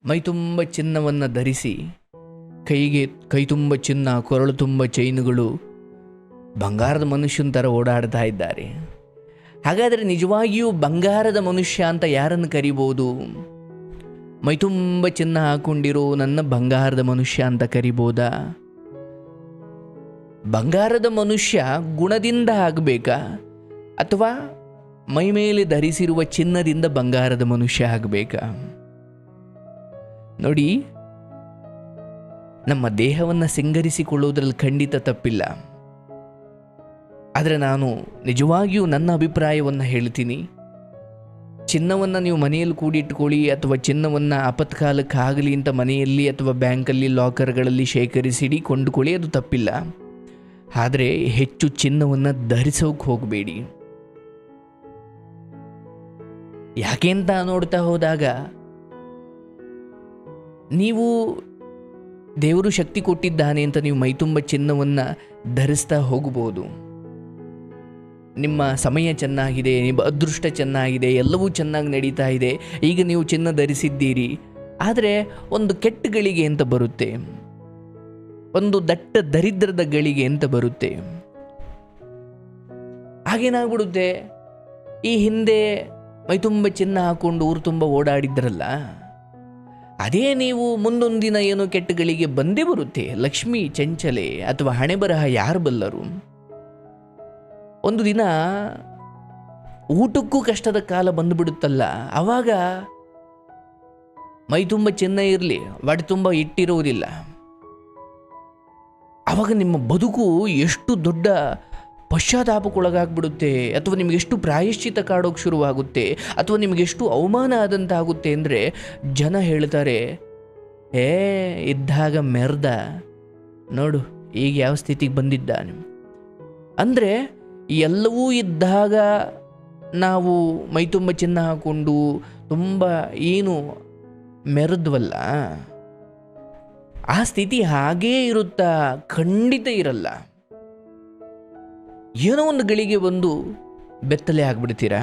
ಮೈತುಂಬ ಚಿನ್ನವನ್ನು ಧರಿಸಿ, ಕೈ ತುಂಬ ಚಿನ್ನ, ಕೊರಳು ತುಂಬ ಚೈನುಗಳು, ಬಂಗಾರದ ಮನುಷ್ಯನ ಥರ ಓಡಾಡ್ತಾ ಇದ್ದಾರೆ. ಹಾಗಾದರೆ ನಿಜವಾಗಿಯೂ ಬಂಗಾರದ ಮನುಷ್ಯ ಅಂತ ಯಾರನ್ನು ಕರಿಬೋದು? ಮೈತುಂಬ ಚಿನ್ನ ಹಾಕೊಂಡಿರೋ ನನ್ನ ಬಂಗಾರದ ಮನುಷ್ಯ ಅಂತ ಕರಿಬೋದಾ? ಬಂಗಾರದ ಮನುಷ್ಯ ಗುಣದಿಂದ ಆಗಬೇಕಾ, ಅಥವಾ ಮೈಮೇಲೆ ಧರಿಸಿರುವ ಚಿನ್ನದಿಂದ ಬಂಗಾರದ ಮನುಷ್ಯ ಆಗಬೇಕಾ? ನೋಡಿ, ನಮ್ಮ ದೇಹವನ್ನು ಸಿಂಗರಿಸಿಕೊಳ್ಳುವುದರಲ್ಲಿ ಖಂಡಿತ ತಪ್ಪಿಲ್ಲ. ಆದರೆ ನಾನು ನಿಜವಾಗಿಯೂ ನನ್ನ ಅಭಿಪ್ರಾಯವನ್ನು ಹೇಳ್ತೀನಿ. ಚಿನ್ನವನ್ನು ನೀವು ಮನೆಯಲ್ಲಿ ಕೂಡಿಟ್ಕೊಳ್ಳಿ, ಅಥವಾ ಚಿನ್ನವನ್ನು ಆಪತ್ಕಾಲಕ್ಕಾಗಲಿ ಅಂತ ಮನೆಯಲ್ಲಿ ಅಥವಾ ಬ್ಯಾಂಕಲ್ಲಿ ಲಾಕರ್ಗಳಲ್ಲಿ ಶೇಖರಿಸಿಡಿ ಕೊಂಡುಕೊಳ್ಳಿ, ಅದು ತಪ್ಪಿಲ್ಲ. ಆದರೆ ಹೆಚ್ಚು ಚಿನ್ನವನ್ನು ಧರಿಸೋಕೆ ಹೋಗಬೇಡಿ. ಯಾಕೆ ಅಂತ ನೋಡ್ತಾ ಹೋದಾಗ, ನೀವು ದೇವರು ಶಕ್ತಿ ಕೊಟ್ಟಿದ್ದಾನೆ ಅಂತ ನೀವು ಮೈತುಂಬ ಚಿನ್ನವನ್ನು ಧರಿಸ್ತಾ ಹೋಗ್ಬೋದು. ನಿಮ್ಮ ಸಮಯ ಚೆನ್ನಾಗಿದೆ, ನಿಮ್ಮ ಅದೃಷ್ಟ ಚೆನ್ನಾಗಿದೆ, ಎಲ್ಲವೂ ಚೆನ್ನಾಗಿ ನಡೀತಾ ಇದೆ, ಈಗ ನೀವು ಚಿನ್ನ ಧರಿಸಿದ್ದೀರಿ. ಆದರೆ ಒಂದು ಕೆಟ್ಟ ಗಳಿಗೆ ಅಂತ ಬರುತ್ತೆ, ಒಂದು ದಟ್ಟ ದರಿದ್ರದ ಗಳಿಗೆ ಅಂತ ಬರುತ್ತೆ. ಹಾಗೇನಾಗ್ಬಿಡುತ್ತೆ, ಈ ಹಿಂದೆ ಮೈತುಂಬ ಚಿನ್ನ ಹಾಕೊಂಡು ಊರು ತುಂಬ ಓಡಾಡಿದ್ರಲ್ಲ, ಅದೇ ನೀವು ಮುಂದೊಂದು ದಿನ ಏನೋ ಕೆಟ್ಟ ಗಳಿಗೆ ಬಂದೇ ಬರುತ್ತೆ. ಲಕ್ಷ್ಮಿ ಚಂಚಲೆ ಅಥವಾ ಹಣೆ ಬರಹ ಯಾರು ಬಲ್ಲರು? ಒಂದು ದಿನ ಊಟಕ್ಕೂ ಕಷ್ಟದ ಕಾಲ ಬಂದುಬಿಡುತ್ತಲ್ಲ, ಆವಾಗ ಮೈ ತುಂಬ ಚಿನ್ನ ಇರಲಿ, ಒಡೆ ತುಂಬ ಇಟ್ಟಿರುವುದಿಲ್ಲ. ಆವಾಗ ನಿಮ್ಮ ಬದುಕು ಎಷ್ಟು ದೊಡ್ಡ ಪಶ್ಚಾತ್ತಾಪಕ್ಕೊಳಗಾಗ್ಬಿಡುತ್ತೆ, ಅಥವಾ ನಿಮಗೆಷ್ಟು ಪ್ರಾಯಶ್ಚಿತ ಕಾಡೋಕೆ ಶುರುವಾಗುತ್ತೆ, ಅಥವಾ ನಿಮಗೆಷ್ಟು ಅವಮಾನ ಆದಂತಾಗುತ್ತೆ ಅಂದರೆ, ಜನ ಹೇಳ್ತಾರೆ, ಇದ್ದಾಗ ಮೆರ್ದ ನೋಡು ಈಗ ಯಾವ ಸ್ಥಿತಿಗೆ ಬಂದಿದ್ದಾನೆ. ಅಂದರೆ ಎಲ್ಲವೂ ಇದ್ದಾಗ ನಾವು ಮೈತುಂಬ ಚಿನ್ನ ಹಾಕ್ಕೊಂಡು ತುಂಬ ಏನು ಮೆರೆದ್ವಲ್ಲ, ಆ ಸ್ಥಿತಿ ಹಾಗೇ ಇರುತ್ತಾ? ಖಂಡಿತ ಇರಲ್ಲ. ಏನೋ ಒಂದು ಗಳಿಗೆ ಬಂದು ಬೆತ್ತಲೆ ಆಗ್ಬಿಡ್ತೀರಾ,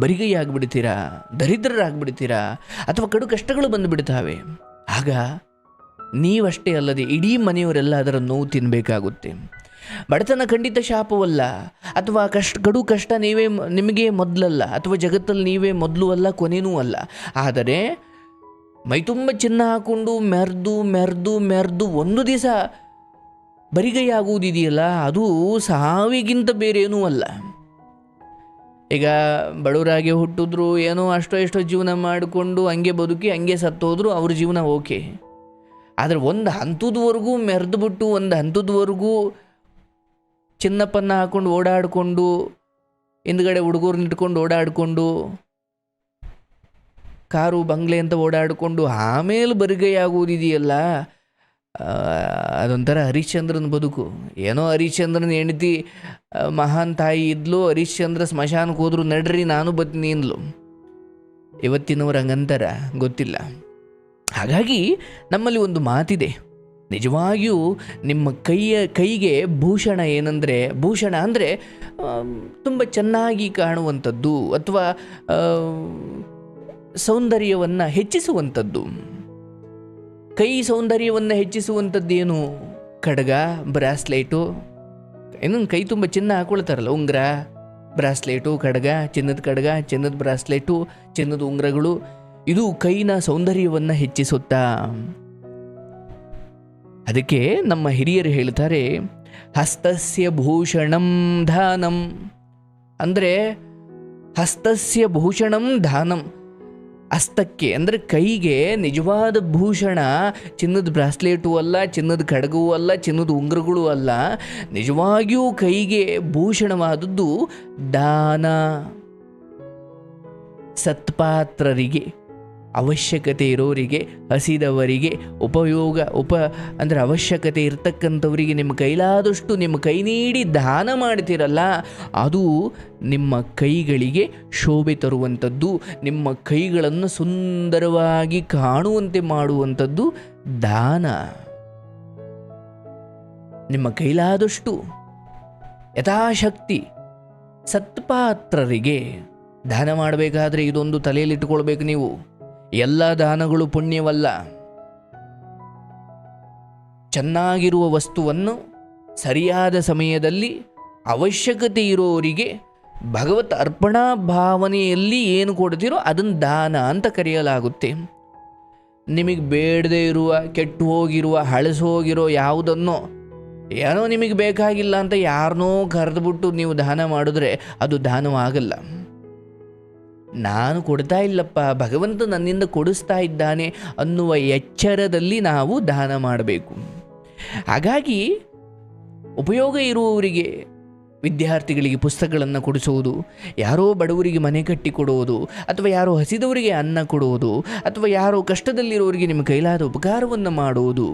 ಬರಿಗೈ ಆಗ್ಬಿಡ್ತೀರಾ, ದರಿದ್ರರಾಗ್ಬಿಡ್ತೀರಾ, ಅಥವಾ ಕಡು ಕಷ್ಟಗಳು ಬಂದುಬಿಡ್ತಾವೆ. ಆಗ ನೀವಷ್ಟೇ ಅಲ್ಲದೆ ಇಡೀ ಮನೆಯವರೆಲ್ಲ ಅದರ ನೋವು ತಿನ್ನಬೇಕಾಗುತ್ತೆ. ಬಡತನ ಖಂಡಿತ ಶಾಪವಲ್ಲ, ಅಥವಾ ಕಡು ಕಷ್ಟ ನಿಮಗೆ ಮೊದಲಲ್ಲ, ಅಥವಾ ಜಗತ್ತಲ್ಲಿ ನೀವೇ ಮೊದಲು ಅಲ್ಲ, ಕೊನೆಯೂ ಅಲ್ಲ. ಆದರೆ ಮೈತುಂಬ ಚಿನ್ನ ಹಾಕೊಂಡು ಮೆರೆದು ಮೆರೆದು ಮೆರೆದು ಒಂದು ದಿವಸ ಬರಿಗೈ ಆಗುವುದಿದೆಯಲ್ಲ, ಅದು ಸಾವಿಗಿಂತ ಬೇರೇನೂ ಅಲ್ಲ. ಈಗ ಬಡವರಾಗೆ ಹುಟ್ಟಿದ್ರು, ಏನೋ ಎಷ್ಟೋ ಜೀವನ ಮಾಡಿಕೊಂಡು ಹಂಗೆ ಬದುಕಿ ಹಂಗೆ ಸತ್ತೋದ್ರು, ಅವ್ರ ಜೀವನ ಓಕೆ. ಆದರೆ ಒಂದು ಹಂತದವರೆಗೂ ಮೆರೆದುಬಿಟ್ಟು, ಒಂದು ಹಂತದವರೆಗೂ ಚಿನ್ನಪ್ಪನ್ನ ಹಾಕೊಂಡು ಓಡಾಡಿಕೊಂಡು, ಹಿಂದ್ಗಡೆ ಹುಡುಗರನ್ನ ಇಟ್ಕೊಂಡು ಓಡಾಡಿಕೊಂಡು, ಕಾರು ಬಂಗ್ಲೆ ಅಂತ ಓಡಾಡಿಕೊಂಡು ಆಮೇಲೆ ಬರಿಗೈ ಆಗುವುದಿದೆಯಲ್ಲ, ಅದೊಂಥರ ಹರಿಶ್ಚಂದ್ರನ ಬದುಕು. ಏನೋ ಹರಿಶ್ಚಂದ್ರನ ಹೆಂಡತಿ ಮಹಾನ್ ತಾಯಿ ಇದ್ಲು, ಹರಿಶ್ಚಂದ್ರ ಸ್ಮಶಾನಕ್ಕೆ ಹೋದ್ರು, ನಡ್ರಿ ನಾನು ಬತ್ತೀನಿ ಅಂದ್ಲು. ಇವತ್ತಿನವ್ರು ಹಂಗಂತಾರ ಗೊತ್ತಿಲ್ಲ. ಹಾಗಾಗಿ ನಮ್ಮಲ್ಲಿ ಒಂದು ಮಾತಿದೆ, ನಿಜವಾಗಿಯೂ ನಿಮ್ಮ ಕೈಗೆ ಭೂಷಣ ಏನಂದರೆ, ಭೂಷಣ ಅಂದರೆ ತುಂಬ ಚೆನ್ನಾಗಿ ಕಾಣುವಂಥದ್ದು, ಅಥವಾ ಸೌಂದರ್ಯವನ್ನು ಹೆಚ್ಚಿಸುವಂಥದ್ದು. ಕೈ ಸೌಂದರ್ಯವನ್ನು ಹೆಚ್ಚಿಸುವಂಥದ್ದೇನು? ಖಡ್ಗ, ಬ್ರಾಸ್ಲೇಟು, ಇನ್ನೊಂದು ಕೈ ತುಂಬ ಚಿನ್ನ ಹಾಕೊಳ್ತಾರಲ್ಲ, ಉಂಗುರ, ಬ್ರಾಸ್ಲೇಟು, ಖಡ್ಗ, ಚಿನ್ನದ ಬ್ರಾಸ್ಲೇಟು, ಚಿನ್ನದ ಉಂಗುರಗಳು, ಇದು ಕೈನ ಸೌಂದರ್ಯವನ್ನು ಹೆಚ್ಚಿಸುತ್ತಾ. ಅದಕ್ಕೆ ನಮ್ಮ ಹಿರಿಯರು ಹೇಳ್ತಾರೆ, ಹಸ್ತಸ್ಯ ಭೂಷಣಂ ದಾನಂ. ಅಂದರೆ ಹಸ್ತಸ್ಯ ಭೂಷಣಂ ದಾನಂ, ಹಸ್ತಕ್ಕೆ ಅಂದರೆ ಕೈಗೆ ನಿಜವಾದ ಭೂಷಣ ಚಿನ್ನದ ಬ್ರಾಸ್ಲೇಟು ಅಲ್ಲ, ಚಿನ್ನದ ಖಡ್ಗವೂ ಅಲ್ಲ, ಚಿನ್ನದ ಉಂಗುರಗಳೂ ಅಲ್ಲ. ನಿಜವಾಗಿಯೂ ಕೈಗೆ ಭೂಷಣವಾದದ್ದು ದಾನ. ಸತ್ಪಾತ್ರರಿಗೆ, ಅವಶ್ಯಕತೆ ಇರೋರಿಗೆ, ಹಸಿದವರಿಗೆ, ಅಂದರೆ ಅವಶ್ಯಕತೆ ಇರ್ತಕ್ಕಂಥವರಿಗೆ ನಿಮ್ಮ ಕೈಲಾದಷ್ಟು ನಿಮ್ಮ ಕೈ ನೀಡಿ ದಾನ ಮಾಡ್ತೀರಲ್ಲ, ಅದು ನಿಮ್ಮ ಕೈಗಳಿಗೆ ಶೋಭೆ ತರುವಂಥದ್ದು, ನಿಮ್ಮ ಕೈಗಳನ್ನು ಸುಂದರವಾಗಿ ಕಾಣುವಂತೆ ಮಾಡುವಂಥದ್ದು ದಾನ. ನಿಮ್ಮ ಕೈಲಾದಷ್ಟು ಯಥಾಶಕ್ತಿ ಸತ್ಪಾತ್ರರಿಗೆ ದಾನ ಮಾಡಬೇಕಾದ್ರೆ ಇದೊಂದು ತಲೆಯಲ್ಲಿ ಇಟ್ಕೊಳ್ಬೇಕು ನೀವು. ಎಲ್ಲ ದಾನಗಳು ಪುಣ್ಯವಲ್ಲ. ಚೆನ್ನಾಗಿರುವ ವಸ್ತುವನ್ನು ಸರಿಯಾದ ಸಮಯದಲ್ಲಿ ಅವಶ್ಯಕತೆ ಇರೋರಿಗೆ ಭಗವತ್ ಅರ್ಪಣಾ ಭಾವನೆಯಲ್ಲಿ ಏನು ಕೊಡ್ತೀರೋ ಅದನ್ನು ದಾನ ಅಂತ ಕರೆಯಲಾಗುತ್ತೆ. ನಿಮಗೆ ಬೇಡದೇ ಇರುವ, ಕೆಟ್ಟು ಹೋಗಿರುವ, ಹಳಸು ಹೋಗಿರೋ ಯಾವುದನ್ನೋ ಏನೋ ನಿಮಗೆ ಬೇಕಾಗಿಲ್ಲ ಅಂತ ಯಾರನ್ನೋ ಕರೆದುಬಿಟ್ಟು ನೀವು ದಾನ ಮಾಡಿದ್ರೆ ಅದು ದಾನವಾಗಲ್ಲ. ನಾನು ಕೊಡ್ತಾ ಇಲ್ಲಪ್ಪ, ಭಗವಂತ ನನ್ನಿಂದ ಕೊಡಿಸ್ತಾ ಇದ್ದಾನೆ ಅನ್ನುವ ಎಚ್ಚರದಲ್ಲಿ ನಾವು ದಾನ ಮಾಡಬೇಕು. ಹಾಗಾಗಿ ಉಪಯೋಗ ಇರುವವರಿಗೆ, ವಿದ್ಯಾರ್ಥಿಗಳಿಗೆ ಪುಸ್ತಕಗಳನ್ನು ಕೊಡಿಸುವುದು, ಯಾರೋ ಬಡವರಿಗೆ ಮನೆ ಕಟ್ಟಿ ಕೊಡುವುದು, ಅಥವಾ ಯಾರೋ ಹಸಿದವರಿಗೆ ಅನ್ನ ಕೊಡುವುದು, ಅಥವಾ ಯಾರೋ ಕಷ್ಟದಲ್ಲಿರೋರಿಗೆ ನಿಮ್ಮ ಕೈಲಾದ ಉಪಕಾರವನ್ನು ಮಾಡುವುದು,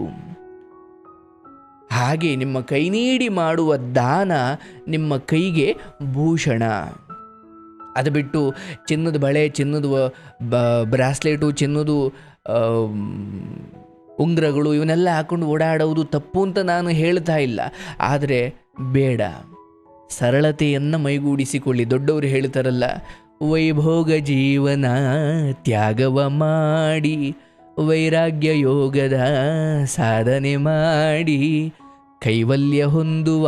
ಹಾಗೆ ನಿಮ್ಮ ಕೈ ನೀಡಿ ಮಾಡುವ ದಾನ ನಿಮ್ಮ ಕೈಗೆ ಭೂಷಣ. ಅದು ಬಿಟ್ಟು ಚಿನ್ನದ ಬಳೆ, ಚಿನ್ನದ ಬ್ರಾಸ್ಲೆಟು, ಚಿನ್ನದ ಉಂಗುರಗಳು ಇವನ್ನೆಲ್ಲ ಹಾಕೊಂಡು ಓಡಾಡೋದು ತಪ್ಪು ಅಂತ ನಾನು ಹೇಳ್ತಾ ಇಲ್ಲ. ಆದರೆ ಬೇಡ, ಸರಳತೆಯನ್ನು ಮೈಗೂಡಿಸಿಕೊಳ್ಳಿ. ದೊಡ್ಡವರು ಹೇಳ್ತಾರಲ್ಲ, ವೈಭೋಗ ಜೀವನ ತ್ಯಾಗವ ಮಾಡಿ, ವೈರಾಗ್ಯ ಯೋಗದ ಸಾಧನೆ ಮಾಡಿ, ಕೈವಲ್ಯ ಹೊಂದುವ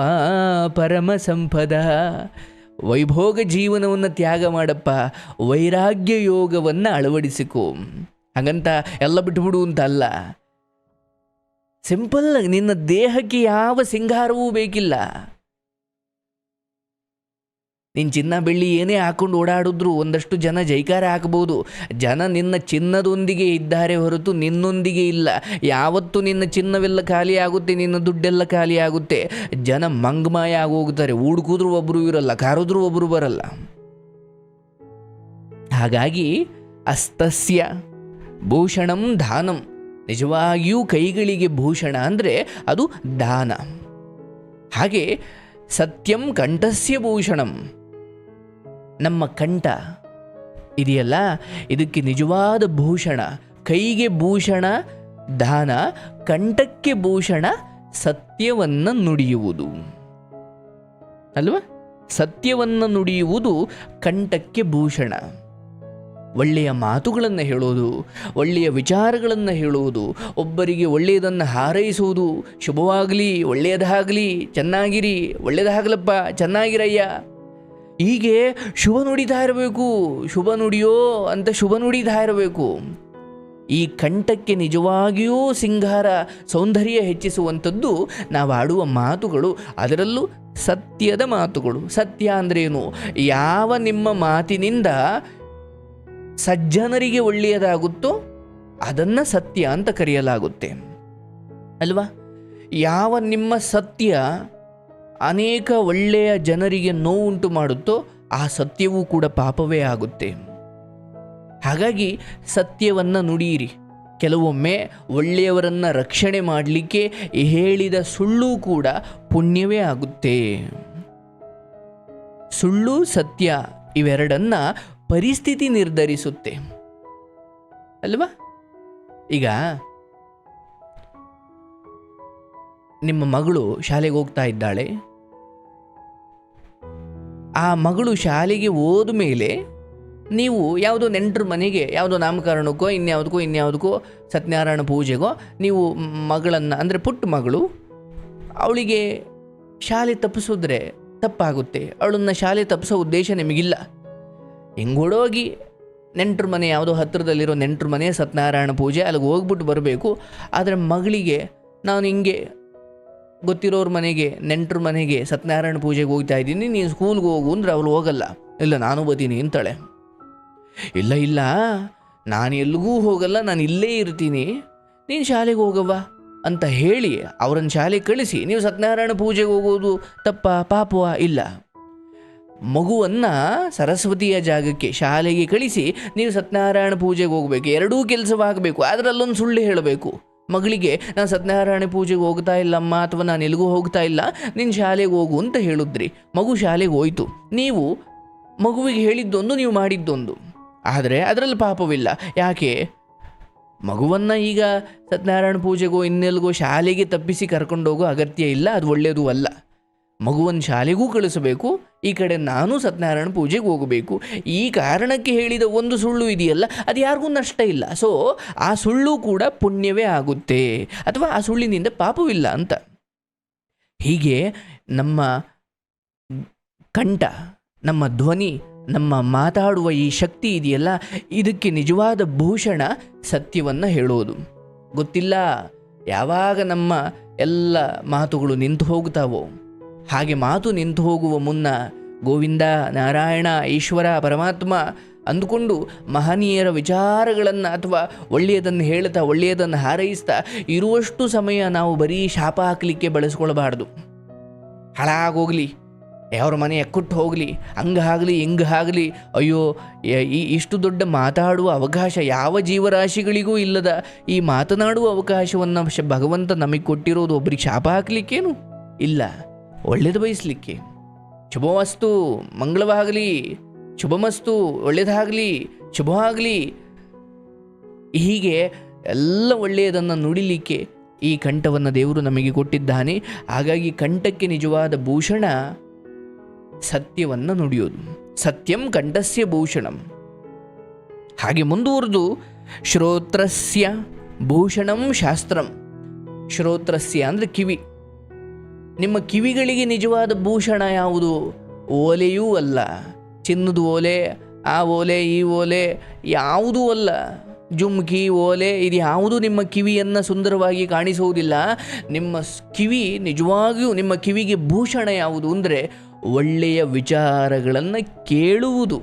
ಪರಮ ಸಂಪದ. ವೈಭೋಗ ಜೀವನವನ್ನು ತ್ಯಾಗ ಮಾಡಪ್ಪ, ವೈರಾಗ್ಯ ಯೋಗವನ್ನು ಅಳವಡಿಸಿಕೊ. ಹಾಗಂತ ಎಲ್ಲ ಬಿಟ್ಟುಬಿಡು ಅಂತ ಅಲ್ಲ. ಸಿಂಪಲ್, ನಿನ್ನ ದೇಹಕ್ಕೆ ಯಾವ ಸಿಂಗಾರವೂ ಬೇಕಿಲ್ಲ. ನಿನ್ನ ಚಿನ್ನ ಬೆಳ್ಳಿ ಏನೇ ಹಾಕೊಂಡು ಓಡಾಡಿದ್ರು ಒಂದಷ್ಟು ಜನ ಜೈಕಾರ ಹಾಕಬಹುದು. ಜನ ನಿನ್ನ ಚಿನ್ನದೊಂದಿಗೆ ಇದ್ದಾರೆ ಹೊರತು ನಿನ್ನೊಂದಿಗೆ ಇಲ್ಲ. ಯಾವತ್ತು ನಿನ್ನ ಚಿನ್ನವೆಲ್ಲ ಖಾಲಿ ಆಗುತ್ತೆ, ನಿನ್ನ ದುಡ್ಡೆಲ್ಲ ಖಾಲಿ ಆಗುತ್ತೆ, ಜನ ಮಂಗಮಾಯ ಆಗೋಗ್ತಾರೆ. ಹುಡುಕಿದ್ರು ಒಬ್ಬರು ಇರಲ್ಲ, ಕಾರಿದ್ರು ಒಬ್ಬರು ಬರಲ್ಲ. ಹಾಗಾಗಿ ಅಸ್ತಸ್ಯ ಭೂಷಣಂ ದಾನಂ, ನಿಜವಾಗಿಯೂ ಕೈಗಳಿಗೆ ಭೂಷಣ ಅಂದರೆ ಅದು ದಾನ. ಹಾಗೆ ಸತ್ಯಂ ಕಂಠಸ್ಯ ಭೂಷಣಂ, ನಮ್ಮ ಕಂಠ ಇದೆಯಲ್ಲ ಇದಕ್ಕೆ ನಿಜವಾದ ಭೂಷಣ. ಕೈಗೆ ಭೂಷಣ ದಾನ, ಕಂಠಕ್ಕೆ ಭೂಷಣ ಸತ್ಯವನ್ನು ನುಡಿಯುವುದು ಅಲ್ವಾ? ಸತ್ಯವನ್ನು ನುಡಿಯುವುದು ಕಂಠಕ್ಕೆ ಭೂಷಣ. ಒಳ್ಳೆಯ ಮಾತುಗಳನ್ನು ಹೇಳೋದು, ಒಳ್ಳೆಯ ವಿಚಾರಗಳನ್ನು ಹೇಳುವುದು, ಒಬ್ಬರಿಗೆ ಒಳ್ಳೆಯದನ್ನು ಹಾರೈಸುವುದು, ಶುಭವಾಗಲಿ, ಒಳ್ಳೆಯದಾಗಲಿ, ಚೆನ್ನಾಗಿರಿ, ಒಳ್ಳೆಯದಾಗಲಪ್ಪ, ಚೆನ್ನಾಗಿರಯ್ಯ, ಹೀಗೆ ಶುಭ ನುಡಿತಾ ಇರಬೇಕು. ಶುಭ ನುಡಿಯೋ ಅಂತ ಶುಭ ನುಡಿತಾ ಇರಬೇಕು. ಈ ಕಂಠಕ್ಕೆ ನಿಜವಾಗಿಯೂ ಸಿಂಗಾರ, ಸೌಂದರ್ಯ ಹೆಚ್ಚಿಸುವಂಥದ್ದು ನಾವು ಆಡುವ ಮಾತುಗಳು, ಅದರಲ್ಲೂ ಸತ್ಯದ ಮಾತುಗಳು. ಸತ್ಯ ಅಂದ್ರೇನು? ಯಾವ ನಿಮ್ಮ ಮಾತಿನಿಂದ ಸಜ್ಜನರಿಗೆ ಒಳ್ಳೆಯದಾಗುತ್ತೋ ಅದನ್ನು ಸತ್ಯ ಅಂತ ಕರೆಯಲಾಗುತ್ತೆ ಅಲ್ವಾ? ಯಾವ ನಿಮ್ಮ ಸತ್ಯ ಅನೇಕ ಒಳ್ಳೆಯ ಜನರಿಗೆ ನೋವುಂಟು ಮಾಡುತ್ತೋ ಆ ಸತ್ಯವೂ ಕೂಡ ಪಾಪವೇ ಆಗುತ್ತೆ. ಹಾಗಾಗಿ ಸತ್ಯವನ್ನು ನುಡಿಯಿರಿ. ಕೆಲವೊಮ್ಮೆ ಒಳ್ಳೆಯವರನ್ನು ರಕ್ಷಣೆ ಮಾಡಲಿಕ್ಕೆ ಹೇಳಿದ ಸುಳ್ಳು ಕೂಡ ಪುಣ್ಯವೇ ಆಗುತ್ತೆ. ಸುಳ್ಳು ಸತ್ಯ ಇವೆರಡನ್ನ ಪರಿಸ್ಥಿತಿ ನಿರ್ಧರಿಸುತ್ತೆ ಅಲ್ವಾ? ಈಗ ನಿಮ್ಮ ಮಗಳು ಶಾಲೆಗೆ ಹೋಗ್ತಾ ಇದ್ದಾಳೆ. ಆ ಮಗಳು ಶಾಲೆಗೆ ಹೋದ ಮೇಲೆ ನೀವು ಯಾವುದೋ ನೆಂಟರ ಮನೆಗೆ, ಯಾವುದೋ ನಾಮಕರಣಕ್ಕೋ ಇನ್ಯಾವುದಕ್ಕೋ ಸತ್ಯನಾರಾಯಣ ಪೂಜೆಗೋ ನೀವು ಮಗಳನ್ನು, ಅಂದರೆ ಪುಟ್ಟ ಮಗಳು, ಅವಳಿಗೆ ಶಾಲೆ ತಪ್ಪಿಸಿದ್ರೆ ತಪ್ಪಾಗುತ್ತೆ. ಅವಳನ್ನು ಶಾಲೆ ತಪ್ಪಿಸೋ ಉದ್ದೇಶ ನಿಮಗಿಲ್ಲ. ಹಿಂಗೋಡೋಗಿ ನೆಂಟರ ಮನೆ, ಯಾವುದೋ ಹತ್ತಿರದಲ್ಲಿರೋ ನೆಂಟರ ಮನೆ ಸತ್ಯನಾರಾಯಣ ಪೂಜೆ, ಅಲ್ಲಿಗೆ ಹೋಗ್ಬಿಟ್ಟು ಬರಬೇಕು. ಆದರೆ ಮಗಳಿಗೆ ನಾನು ಹಿಂಗೆ ಗೊತ್ತಿರೋರ ಮನೆಗೆ, ನೆಂಟರ ಮನೆಗೆ ಸತ್ಯನಾರಾಯಣ ಪೂಜೆಗೆ ಹೋಗ್ತಾ ಇದ್ದೀನಿ, ನೀನು ಸ್ಕೂಲ್ಗೆ ಹೋಗು ಅಂದ್ರೆ ಅವಳು ಹೋಗಲ್ಲ. ಇಲ್ಲ, ನಾನು ಬರ್ತೀನಿ ಅಂತಾಳೆ. ಇಲ್ಲ, ನಾನು ಎಲ್ಲಿಗೂ ಹೋಗಲ್ಲ, ನಾನು ಇಲ್ಲೇ ಇರ್ತೀನಿ, ನೀನು ಶಾಲೆಗೆ ಹೋಗವ್ವ ಅಂತ ಹೇಳಿ ಅವರನ್ನು ಶಾಲೆಗೆ ಕಳಿಸಿ ನೀವು ಸತ್ಯನಾರಾಯಣ ಪೂಜೆಗೆ ಹೋಗೋದು ತಪ್ಪ, ಪಾಪವ? ಇಲ್ಲ. ಮಗುವನ್ನು ಸರಸ್ವತಿಯ ಜಾಗಕ್ಕೆ, ಶಾಲೆಗೆ ಕಳಿಸಿ ನೀವು ಸತ್ಯನಾರಾಯಣ ಪೂಜೆಗೆ ಹೋಗಬೇಕು. ಎರಡೂ ಕೆಲಸವಾಗಬೇಕು. ಅದರಲ್ಲೊಂದು ಸುಳ್ಳು ಹೇಳಬೇಕು. ಮಗಳಿಗೆ ನಾನು ಸತ್ಯನಾರಾಯಣ ಪೂಜೆಗೆ ಹೋಗ್ತಾ ಇಲ್ಲಮ್ಮ, ಅಥವಾ ನಾನು ಎಲ್ಲಿಗೂ ಹೋಗ್ತಾ ಇಲ್ಲ, ನೀನು ಶಾಲೆಗೆ ಹೋಗು ಅಂತ ಹೇಳಿದ್ರಿ. ಮಗು ಶಾಲೆಗೆ ಹೋಯಿತು. ನೀವು ಮಗುವಿಗೆ ಹೇಳಿದ್ದೊಂದು, ನೀವು ಮಾಡಿದ್ದೊಂದು. ಆದರೆ ಅದರಲ್ಲಿ ಪಾಪವಿಲ್ಲ. ಯಾಕೆ? ಮಗುವನ್ನು ಈಗ ಸತ್ಯನಾರಾಯಣ ಪೂಜೆಗೋ ಇನ್ನೆಲ್ಗೋ ಶಾಲೆಗೆ ತಪ್ಪಿಸಿ ಕರ್ಕೊಂಡೋಗೋ ಅಗತ್ಯ ಇಲ್ಲ. ಅದು ಒಳ್ಳೆಯದು ಅಲ್ಲ. ಮಗುವನ್ನು ಶಾಲೆಗೂ ಕಳಿಸಬೇಕು, ಈ ಕಡೆ ನಾನು ಸತ್ಯನಾರಾಯಣ ಪೂಜೆಗೆ ಹೋಗಬೇಕು. ಈ ಕಾರಣಕ್ಕೆ ಹೇಳಿದ ಒಂದು ಸುಳ್ಳು ಇದೆಯಲ್ಲ, ಅದು ಯಾರಿಗೂ ನಷ್ಟ ಇಲ್ಲ. ಸೊ ಆ ಸುಳ್ಳು ಕೂಡ ಪುಣ್ಯವೇ ಆಗುತ್ತೆ, ಅಥವಾ ಆ ಸುಳ್ಳಿನಿಂದ ಪಾಪವಿಲ್ಲ ಅಂತ. ಹೀಗೆ ನಮ್ಮ ಕಂಠ, ನಮ್ಮ ಧ್ವನಿ, ನಮ್ಮ ಮಾತಾಡುವ ಈ ಶಕ್ತಿ ಇದೆಯಲ್ಲ, ಇದಕ್ಕೆ ನಿಜವಾದ ಭೂಷಣ ಸತ್ಯವನ್ನು ಹೇಳೋದು. ಗೊತ್ತಿಲ್ಲ ಯಾವಾಗ ನಮ್ಮ ಎಲ್ಲ ಮಾತುಗಳು ನಿಂತು ಹೋಗ್ತಾವೋ, ಹಾಗೆ ಮಾತು ನಿಂತು ಹೋಗುವ ಮುನ್ನ ಗೋವಿಂದ, ನಾರಾಯಣ, ಈಶ್ವರ, ಪರಮಾತ್ಮ ಅಂದುಕೊಂಡು ಮಹನೀಯರ ವಿಚಾರಗಳನ್ನು ಅಥವಾ ಒಳ್ಳೆಯದನ್ನು ಹೇಳ್ತಾ ಒಳ್ಳೆಯದನ್ನು ಹಾರೈಸ್ತಾ ಇರುವಷ್ಟು ಸಮಯ ನಾವು ಬರೀ ಶಾಪ ಹಾಕಲಿಕ್ಕೆ ಬಳಸ್ಕೊಳ್ಬಾರ್ದು. ಹಾಳಾಗೋಗಲಿ, ಯಾವ್ರ ಮನೆ ಎಕ್ಕುಟ್ಟು ಹೋಗಲಿ, ಹಂಗಾಗಲಿ ಹಿಂಗಾಗಲಿ, ಅಯ್ಯೋ ಇಷ್ಟು ದೊಡ್ಡ ಮಾತಾಡುವ ಅವಕಾಶ ಯಾವ ಜೀವರಾಶಿಗಳಿಗೂ ಇಲ್ಲದ ಈ ಮಾತನಾಡುವ ಅವಕಾಶವನ್ನು ಭಗವಂತ ನಮಗೆ ಕೊಟ್ಟಿರೋದು ಒಬ್ಬರಿಗೆ ಶಾಪ ಹಾಕಲಿಕ್ಕೇನು ಇಲ್ಲ, ಒಳ್ಳೇದು ಬಯಸಲಿಕ್ಕೆ. ಶುಭವಸ್ತು, ಮಂಗಳವಾಗಲಿ, ಶುಭಮಸ್ತು, ಒಳ್ಳೆಯದಾಗಲಿ, ಶುಭವಾಗಲಿ, ಹೀಗೆ ಎಲ್ಲ ಒಳ್ಳೆಯದನ್ನು ನುಡಿಲಿಕ್ಕೆ ಈ ಕಂಠವನ್ನು ದೇವರು ನಮಗೆ ಕೊಟ್ಟಿದ್ದಾನೆ. ಹಾಗಾಗಿ ಕಂಠಕ್ಕೆ ನಿಜವಾದ ಭೂಷಣ ಸತ್ಯವನ್ನು ನುಡಿಯೋದು. ಸತ್ಯಂ ಕಂಠಸ್ಯ ಭೂಷಣಂ. ಹಾಗೆ ಮುಂದುವರೆದು ಶ್ರೋತ್ರಸ್ಯ ಭೂಷಣಂ ಶಾಸ್ತ್ರಂ. ಶ್ರೋತ್ರಸ್ಯ ಅಂದರೆ ಕಿವಿ. ನಿಮ್ಮ ಕಿವಿಗಳಿಗೆ ನಿಜವಾದ ಭೂಷಣ ಯಾವುದು? ಓಲೆಯೂ ಅಲ್ಲ, ಚಿನ್ನದ ಓಲೆ, ಆ ಓಲೆ, ಈ ಓಲೆ ಯಾವುದೂ ಅಲ್ಲ. ಜುಮ್ಕಿ, ಓಲೆ, ಇದು ಯಾವುದೂ ನಿಮ್ಮ ಕಿವಿಯನ್ನು ಸುಂದರವಾಗಿ ಕಾಣಿಸುವುದಿಲ್ಲ. ನಿಮ್ಮ ಕಿವಿ ನಿಜವಾಗಿಯೂ, ನಿಮ್ಮ ಕಿವಿಗೆ ಭೂಷಣ ಯಾವುದು ಅಂದರೆ ಒಳ್ಳೆಯ ವಿಚಾರಗಳನ್ನು ಕೇಳುವುದು,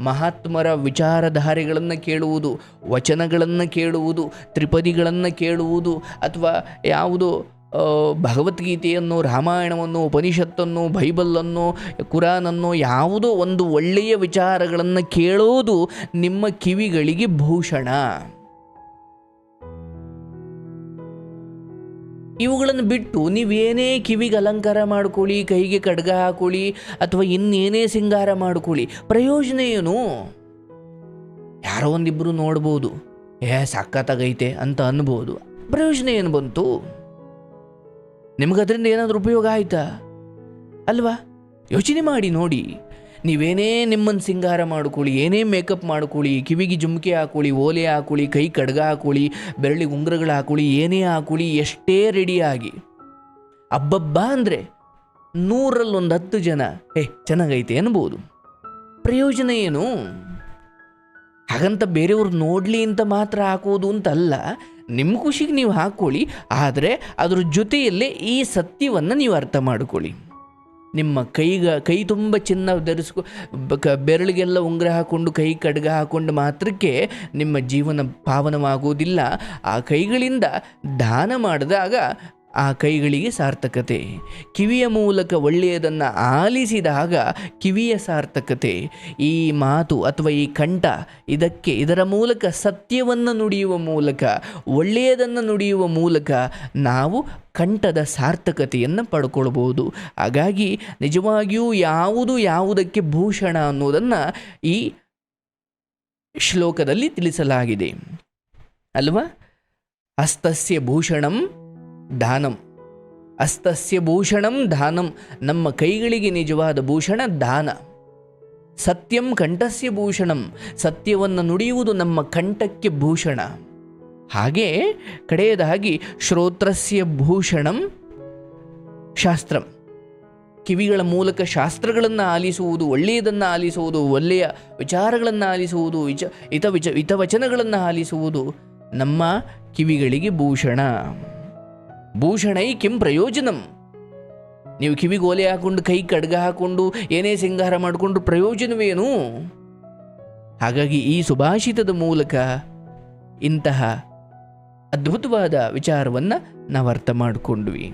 ಮಹಾತ್ಮರ ವಿಚಾರಧಾರೆಗಳನ್ನು ಕೇಳುವುದು, ವಚನಗಳನ್ನು ಕೇಳುವುದು, ತ್ರಿಪದಿಗಳನ್ನು ಕೇಳುವುದು, ಅಥವಾ ಯಾವುದೋ ಭಗವದ್ಗೀತೆಯನ್ನು, ರಾಮಾಯಣವನ್ನು, ಉಪನಿಷತ್ತನ್ನು, ಬೈಬಲನ್ನು, ಕುರಾನನ್ನು, ಯಾವುದೋ ಒಂದು ಒಳ್ಳೆಯ ವಿಚಾರಗಳನ್ನು ಕೇಳೋದು ನಿಮ್ಮ ಕಿವಿಗಳಿಗೆ ಭೂಷಣ. ಇವುಗಳನ್ನು ಬಿಟ್ಟು ನೀವೇನೇ ಕಿವಿಗೆ ಅಲಂಕಾರ ಮಾಡ್ಕೊಳ್ಳಿ, ಕೈಗೆ ಕಡ್ಗ ಹಾಕೊಳ್ಳಿ, ಅಥವಾ ಇನ್ನೇನೇ ಸಿಂಗಾರ ಮಾಡ್ಕೊಳ್ಳಿ, ಪ್ರಯೋಜನ ಏನು? ಯಾರೋ ಒಂದಿಬ್ಬರು ನೋಡ್ಬೋದು, ಸಕ್ಕತ್ತಾಗೈತೆ ಅಂತ ಅನ್ಬೋದು, ಪ್ರಯೋಜನ ಏನು ಬಂತು? ನಿಮಗದ್ರಿಂದ ಏನಾದರೂ ಉಪಯೋಗ ಆಯಿತಾ? ಅಲ್ವಾ? ಯೋಚನೆ ಮಾಡಿ ನೋಡಿ. ನೀವೇನೇ ನಿಮ್ಮನ್ನು ಸಿಂಗಾರ ಮಾಡ್ಕೊಳ್ಳಿ, ಏನೇ ಮೇಕಪ್ ಮಾಡ್ಕೊಳ್ಳಿ, ಕಿವಿಗೆ ಜುಮ್ಕೆ ಹಾಕೊಳ್ಳಿ, ಓಲೆ ಹಾಕೊಳ್ಳಿ, ಕೈ ಕಡ್ಗ ಹಾಕೊಳ್ಳಿ, ಬೆರಳಿಗೆ ಉಂಗುರಗಳು ಹಾಕೊಳ್ಳಿ, ಏನೇ ಹಾಕೊಳ್ಳಿ, ಎಷ್ಟೇ ರೆಡಿಯಾಗಿ ಅಬ್ಬಬ್ಬ ಅಂದರೆ 100ರಲ್ಲಿ 10 ಜನ ಚೆನ್ನಾಗೈತೆ ಅನ್ಬೋದು. ಪ್ರಯೋಜನ ಏನು? ಹಾಗಂತ ಬೇರೆಯವ್ರು ನೋಡಲಿ ಅಂತ ಮಾತ್ರ ಹಾಕೋದು ಅಂತಲ್ಲ. ನಿಮ್ಮ ಖುಷಿಗೆ ನೀವು ಹಾಕ್ಕೊಳ್ಳಿ, ಆದರೆ ಅದ್ರ ಜೊತೆಯಲ್ಲೇ ಈ ಸತ್ಯವನ್ನು ನೀವು ಅರ್ಥ ಮಾಡ್ಕೊಳ್ಳಿ. ನಿಮ್ಮ ಕೈ ತುಂಬ ಚಿನ್ನ ಬೆರಳಿಗೆಲ್ಲ ಉಂಗುರ ಹಾಕ್ಕೊಂಡು, ಕೈ ಕಡ್ಗ ಹಾಕ್ಕೊಂಡು ಮಾತ್ರಕ್ಕೆ ನಿಮ್ಮ ಜೀವನ ಪಾವನವಾಗುವುದಿಲ್ಲ. ಆ ಕೈಗಳಿಂದ ದಾನ ಮಾಡಿದಾಗ ಆ ಕೈಗಳಿಗೆ ಸಾರ್ಥಕತೆ. ಕಿವಿಯ ಮೂಲಕ ಒಳ್ಳೆಯದನ್ನು ಆಲಿಸಿದಾಗ ಕಿವಿಯ ಸಾರ್ಥಕತೆ. ಈ ಮಾತು ಅಥವಾ ಈ ಕಂಠ, ಇದರ ಮೂಲಕ ಸತ್ಯವನ್ನು ನುಡಿಯುವ ಮೂಲಕ, ಒಳ್ಳೆಯದನ್ನು ನುಡಿಯುವ ಮೂಲಕ ನಾವು ಕಂಠದ ಸಾರ್ಥಕತೆಯನ್ನು ಪಡ್ಕೊಳ್ಬೋದು. ಹಾಗಾಗಿ ನಿಜವಾಗಿಯೂ ಯಾವುದಕ್ಕೆ ಭೂಷಣ ಅನ್ನೋದನ್ನು ಈ ಶ್ಲೋಕದಲ್ಲಿ ತಿಳಿಸಲಾಗಿದೆ ಅಲ್ವಾ? ಹಸ್ತಸ್ಯ ಭೂಷಣಂ ದಾನಂ. ಹಸ್ತಸ್ಯ ಭೂಷಣಂ ದಾನಂ. ನಮ್ಮ ಕೈಗಳಿಗೆ ನಿಜವಾದ ಭೂಷಣ ದಾನ. ಸತ್ಯಂ ಕಂಠಸ್ಯ ಭೂಷಣಂ. ಸತ್ಯವನ್ನು ನುಡಿಯುವುದು ನಮ್ಮ ಕಂಠಕ್ಕೆ ಭೂಷಣ. ಹಾಗೆ ಕಡೆಯದಾಗಿ ಶ್ರೋತ್ರಸ್ಯ ಭೂಷಣಂ ಶಾಸ್ತ್ರಂ. ಕಿವಿಗಳ ಮೂಲಕ ಶಾಸ್ತ್ರಗಳನ್ನು ಆಲಿಸುವುದು, ಒಳ್ಳೆಯದನ್ನು ಆಲಿಸುವುದು, ಒಳ್ಳೆಯ ವಿಚಾರಗಳನ್ನು ಆಲಿಸುವುದು, ಹಿತವಚನಗಳನ್ನು ಆಲಿಸುವುದು ನಮ್ಮ ಕಿವಿಗಳಿಗೆ ಭೂಷಣ. ಭೂಷಣೈ ಕಿಂ ಪ್ರಯೋಜನಂ. ನೀವು ಕಿವಿಗೆ ಓಲೆ ಹಾಕೊಂಡು, ಕೈ ಕಡ್ಗ ಹಾಕೊಂಡು, ಏನೇ ಸಿಂಗಾರ ಮಾಡಿಕೊಂಡು ಪ್ರಯೋಜನವೇನು? ಹಾಗಾಗಿ ಈ ಸುಭಾಷಿತದ ಮೂಲಕ ಇಂತಹ ಅದ್ಭುತವಾದ ವಿಚಾರವನ್ನು ನಾವು ಅರ್ಥ ಮಾಡಿಕೊಂಡ್ವಿ.